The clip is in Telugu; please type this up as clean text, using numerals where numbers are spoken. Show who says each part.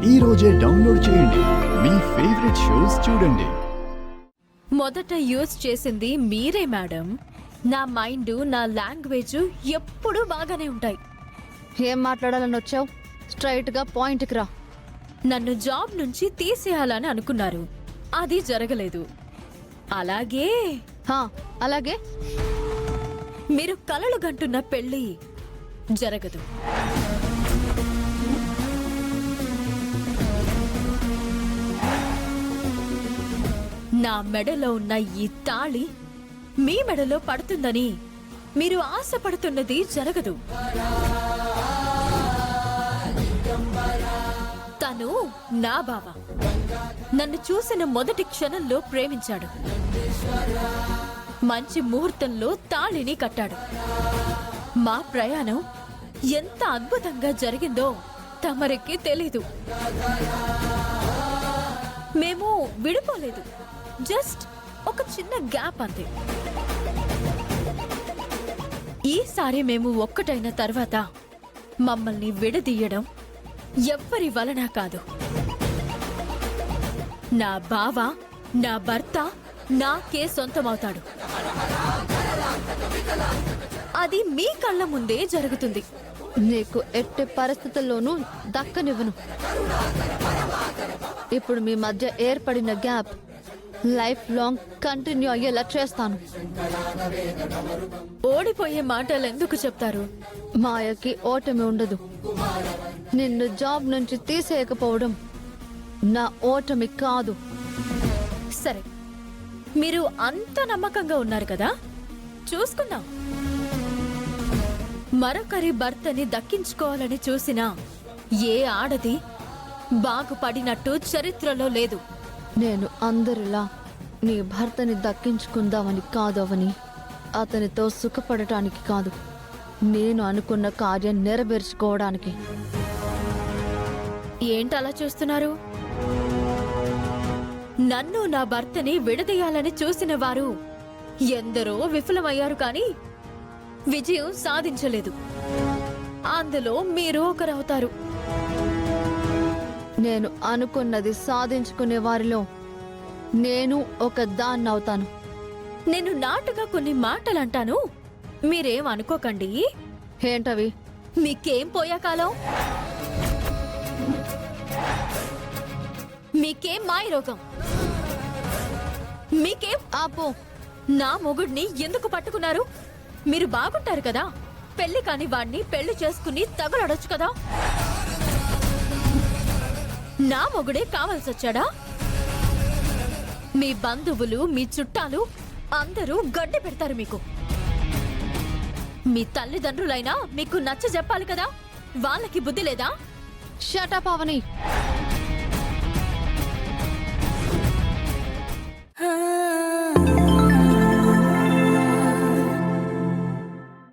Speaker 1: ఈ రోజే డౌన్లోడ్ చేయండి. మీ ఫేవరెట్ షోస్ చూడండి.
Speaker 2: మొదట యూజ్ చేసింది మీరే మేడం. నా మైండ్, నా లాంగ్వేజ్ ఎప్పుడూ బాగానే ఉంటాయి.
Speaker 3: ఏం మాట్లాడాలని వచ్చావు? స్ట్రైట్ గా పాయింట్కి రా.
Speaker 2: నన్ను జాబ్ నుంచి తీసేయాలని అనుకున్నారు, అది జరగలేదు. అలాగే
Speaker 3: అలాగే
Speaker 2: మీరు కలలు గంటున్న పెళ్లి జరగదు. నా మెడలో ఉన్న ఈ తాళి మీ మెడలో పడుతుందని మీరు ఆశపడుతున్నది జరగదు. తను నా బావ. నన్ను చూసిన మొదటి క్షణంలో ప్రేమించాడు. మంచి ముహూర్తంలో తాళిని కట్టాడు. మా ప్రయాణం ఎంత అద్భుతంగా జరిగిందో తమరికి తెలీదు. మేము విడిపోలేదు, జస్ట్ ఒక చిన్న గ్యాప్ అంతే. ఈసారి మేము ఒక్కటైన తర్వాత మమ్మల్ని విడదీయడం ఎవ్వరి వలన కాదు. నా బావ, నా భర్త నాకే సొంతమవుతాడు. అది మీ కళ్ళ ముందే జరుగుతుంది.
Speaker 3: నీకు ఎట్టి పరిస్థితుల్లోనూ దక్కనివ్వను. ఇప్పుడు మీ మధ్య ఏర్పడిన గ్యాప్ లైఫ్ లాంగ్ కంటిన్యూ అయ్యేలా చేస్తాను.
Speaker 2: ఓడిపోయే మాటలు ఎందుకు చెప్తారు?
Speaker 3: మాయకి ఓటమి ఉండదు. నిన్ను జాబ్ నుంచి తీసేయకపోవడం నా ఓటమి కాదు.
Speaker 2: సరే, మీరు అంత నమ్మకంగా ఉన్నారు కదా, చూసుకుందాం. మరొకరి భర్తని దక్కించుకోవాలని చూసినా ఏ ఆడది బాగుపడినట్టు చరిత్రలో లేదు.
Speaker 3: నేను అందరిలా నీ భర్తని దక్కించుకుందామని కాదవని, అతనితో సుఖపడటానికి కాదు, నేను అనుకున్న కార్యం నెరవేర్చుకోవడానికి.
Speaker 2: ఏంటలా చూస్తున్నారు? నన్ను, నా భర్తని విడదీయాలని చూసిన వారు ఎందరో విఫలమయ్యారు, కానీ విజయం సాధించలేదు. అందులో మీరు ఒకరవుతారు.
Speaker 3: నేను అనుకున్నది సాధించుకునే వారిలో నేను ఒక దాన్నవుతాను.
Speaker 2: నేను నాటుగా కొన్ని మాటలు అంటాను, మీరేం అనుకోకండి.
Speaker 3: ఏంటవి?
Speaker 2: మీకేం పోయా కాలం? మీకేం మాయ రోగం? మీకేం
Speaker 3: ఆపు.
Speaker 2: నా మొగుడిని ఎందుకు పట్టుకున్నారు? మీరు బాగుంటారు కదా, పెళ్లి కాని వాడిని పెళ్లి చేసుకుని తగలడొచ్చు కదా. నా మొగుడే కావాల్సొచ్చాడా? మీ బంధువులు, మీ చుట్టాలు అందరూ గడ్డి పెడతారు మీకు. మీ తల్లిదండ్రులైనా మీకు నచ్చ చెప్పాలి కదా, వాళ్ళకి బుద్ధి లేదా?
Speaker 3: షట్ అప్ అవని.